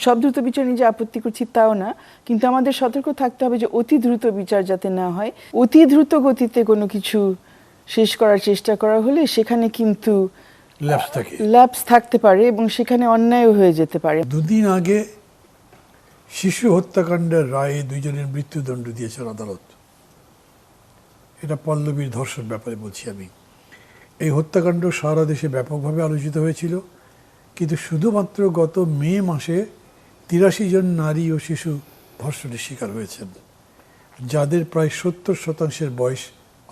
সব দ্রুত বিচার নিয়ে যে আপত্তি করছি তাও না, কিন্তু আমাদের সতর্ক থাকতে হবে যে অতি দ্রুত বিচার যাতে না হয়। অতি দ্রুত গতিতে কোনো কিছু শেষ করার চেষ্টা করা হলে সেখানে কিন্তু ল্যাপস থাকতে পারে এবং সেখানে অন্যায় হয়ে যেতে পারে। দুদিন আগে শিশু হত্যাকাণ্ডের রায়ে দুইজনের মৃত্যুদণ্ড দিয়েছেন আদালত। এটা পল্লবীর ধর্ষণ ব্যাপারে বলছি আমি। এই হত্যাকাণ্ড সারা দেশে ব্যাপকভাবে আলোচিত হয়েছিল, কিন্তু শুধুমাত্র গত মে মাসে ৮৩ জন নারী ও শিশু ধর্ষণের শিকার হয়েছেন, যাদের প্রায় ৭০% বয়স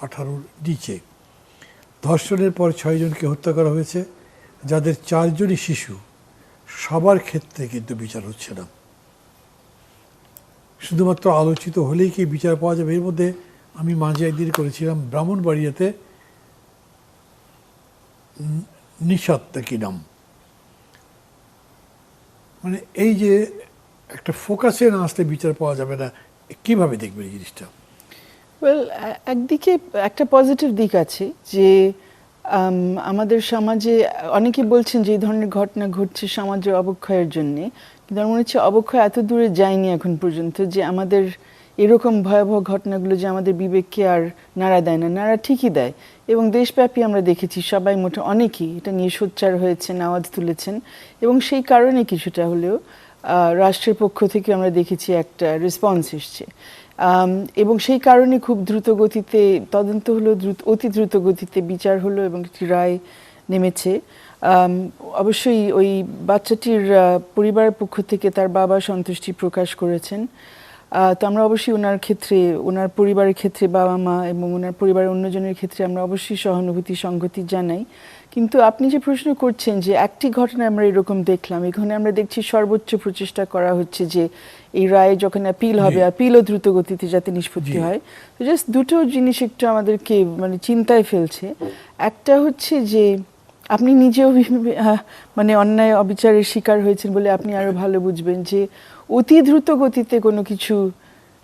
১৮-র নিচে। ধর্ষণের পর ৬ জনকে হত্যা করা হয়েছে, যাদের ৪ জনই শিশু। সবার ক্ষেত্রে কিন্তু বিচার হচ্ছে না। শুধুমাত্র আলোচিত হলেই কি বিচার পাওয়া যাবে? এর মধ্যে আমি মাঝে একদিন করেছিলাম ব্রাহ্মণবাড়িয়াতে নিশাত কি নাম, মানে এই যে একটা ফোকাসে না আসলে বিচার পাওয়া যাবে না, কিভাবে দেখবেন এই জিনিসটা? ওয়েল, একদিকে একটা পজিটিভ দিক আছে যে আমাদের সমাজে অনেকে বলছেন যে এই ধরনের ঘটনা ঘটছে সমাজের অবক্ষয়ের জন্যে, কিন্তু আমার মনে হচ্ছে অবক্ষয় এত দূরে যায়নি এখন পর্যন্ত যে আমাদের এরকম ভয়াবহ ঘটনাগুলো যে আমাদের বিবেককে আর নাড়া দেয় না, নাড়া ঠিকই দেয়। এবং দেশব্যাপী আমরা দেখেছি সবাই অনেকেই এটা নিয়ে সোচ্চার হয়েছেন, আওয়াজ তুলেছেন, এবং সেই কারণে কিছুটা হলেও রাষ্ট্রের পক্ষ থেকে আমরা দেখেছি একটা রেসপন্স এসছে। এবং সেই কারণে খুব দ্রুত গতিতে তদন্ত হলো, অতি দ্রুত গতিতে বিচার হলো এবং একটি রায় নেমেছে। অবশ্যই ওই বাচ্চাটির পরিবারের পক্ষ থেকে তার বাবা সন্তুষ্টি প্রকাশ করেছেন। তো আমরা অবশ্যই ওনার ক্ষেত্রে, ওনার পরিবারের ক্ষেত্রে, বাবা মা এবং ওনার পরিবারের অন্যজনের ক্ষেত্রে আমরা অবশ্যই সহানুভূতি সংগতি জানাই। কিন্তু আপনি যে প্রশ্ন করছেন যে একটি ঘটনা আমরা এরকম দেখলাম, এখানে আমরা দেখছি সর্বোচ্চ প্রচেষ্টা করা হচ্ছে যে এই রায় যখন অ্যাপিল হবে, অ্যাপিলও দ্রুত গতিতে যাতে নিষ্পত্তি হয়। তো জাস্ট দুটো জিনিস একটু আমাদেরকে মানে চিন্তায় ফেলছে। একটা হচ্ছে যে আপনি নিজেও মানে অন্যায় অবিচারের শিকার হয়েছেন বলে আপনি আরো ভালো বুঝবেন যে অতি দ্রুত গতিতে কোনো কিছু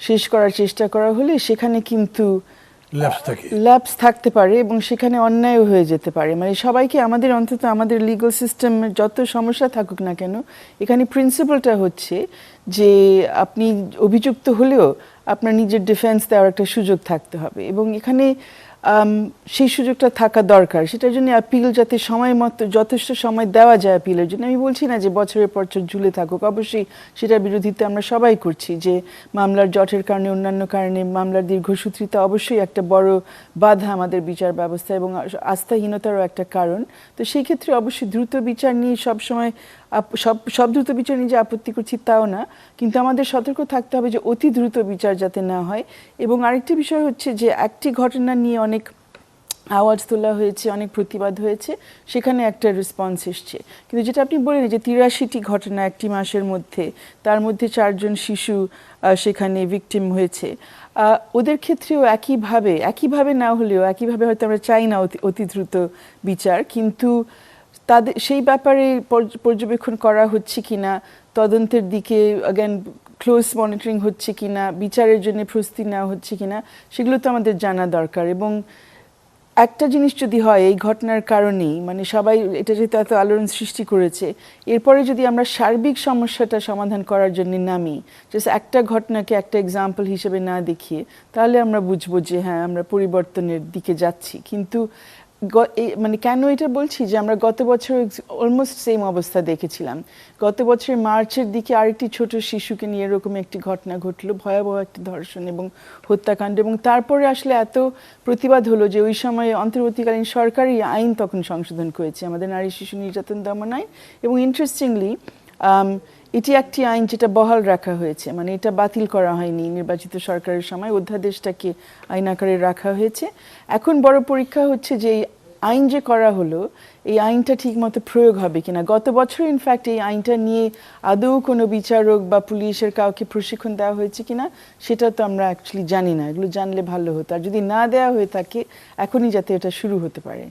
শেষ করার চেষ্টা করা হলে সেখানে কিন্তু ল্যাপস থাকতে পারে এবং সেখানে অন্যায় হয়ে যেতে পারে। মানে সবাইকে আমাদের, অন্তত আমাদের লিগাল সিস্টেমের যত সমস্যা থাকুক না কেন, এখানে প্রিন্সিপালটা হচ্ছে যে আপনি অভিযুক্ত হলেও আপনার নিজের ডিফেন্স দেওয়ার একটা সুযোগ থাকতে হবে এবং এখানে সেই সুযোগটা থাকা দরকার। সেটার জন্য অ্যাপিল যাতে সময় মতো যথেষ্ট সময় দেওয়া যায় অ্যাপিলের জন্য। আমি বলছি না যে বছরের পর বছর ঝুলে থাকুক, অবশ্যই সেটার বিরোধিতা আমরা সবাই করছি যে মামলার জটের কারণে, অন্যান্য কারণে মামলার দীর্ঘসূত্রিতা অবশ্যই একটা বড় বাধা আমাদের বিচার ব্যবস্থা এবং আস্থাহীনতারও একটা কারণ। তো সেই ক্ষেত্রে অবশ্যই দ্রুত বিচার নিয়ে সবসময় সব দ্রুত বিচার নিয়ে যে আপত্তি করছি তাও না, কিন্তু আমাদের সতর্ক থাকতে হবে যে অতি দ্রুত বিচার যাতে না হয়। এবং আরেকটি বিষয় হচ্ছে যে একটি ঘটনা নিয়ে অনেক আওয়াজ তোলা হয়েছে, অনেক প্রতিবাদ হয়েছে, সেখানে একটা রেসপন্স এসছে। কিন্তু যেটা আপনি বললেন যে ৮৩টি ঘটনা একটি মাসের মধ্যে, তার মধ্যে ৪ জন শিশু সেখানে ভিকটিম হয়েছে, ওদের ক্ষেত্রেও একইভাবে না হলেও একইভাবে হয়তো আমরা চাই না অতি দ্রুত বিচার, কিন্তু তাদের সেই ব্যাপারে পর্যবেক্ষণ করা হচ্ছে কিনা, তদন্তের দিকে অ্যাগেন ক্লোজ মনিটরিং হচ্ছে কিনা, বিচারের জন্য প্রস্তুতি নেওয়া হচ্ছে কিনা, সেগুলো তো আমাদের জানা দরকার। এবং একটা জিনিস যদি হয় এই ঘটনার কারণেই, মানে সবাই এটা যেহেতু এত আলোড়ন সৃষ্টি করেছে, এরপরে যদি আমরা সার্বিক সমস্যাটা সমাধান করার জন্য নামি, জাস্ট একটা ঘটনাকে একটা এক্সাম্পল হিসেবে না দেখিয়ে, তাহলে আমরা বুঝবো যে হ্যাঁ আমরা পরিবর্তনের দিকে যাচ্ছি। কিন্তু মানে কেন এটা বলছি যে আমরা গত বছর অলমোস্ট সেম অবস্থা দেখেছিলাম। গত বছরের মার্চের দিকে আরেকটি ছোট শিশুকে নিয়ে এরকম একটি ঘটনা ঘটলো, ভয়াবহ একটি ধর্ষণ এবং হত্যাকাণ্ড, এবং তারপরে আসলে এত প্রতিবাদ হলো যে ওই সময় অন্তর্বর্তীকালীন সরকারি আইন তখন সংশোধন করেছে, আমাদের নারী শিশু নির্যাতন দমন আইন। এবং ইন্টারেস্টিংলি এটি একটি আইন যেটা বহাল রাখা হয়েছে, মানে এটা বাতিল করা হয়নি নির্বাচিত সরকারের সময়, অধ্যাদেশটাকে আইন আকারে রাখা হয়েছে। এখন বড় পরীক্ষা হচ্ছে যে এই আইন যে করা হলো, এই আইনটা ঠিকমতো প্রয়োগ হবে কিনা। গত বছর ইনফ্যাক্ট এই আইনটা নিয়ে আদৌ কোনো বিচারক বা পুলিশের কাউকে প্রশিক্ষণ দেওয়া হয়েছে কিনা সেটা তো আমরা অ্যাকচুয়ালি জানি না। এগুলো জানলে ভালো হতো, আর যদি না দেওয়া হয়ে থাকে এখনই যাতে এটা শুরু হতে পারে।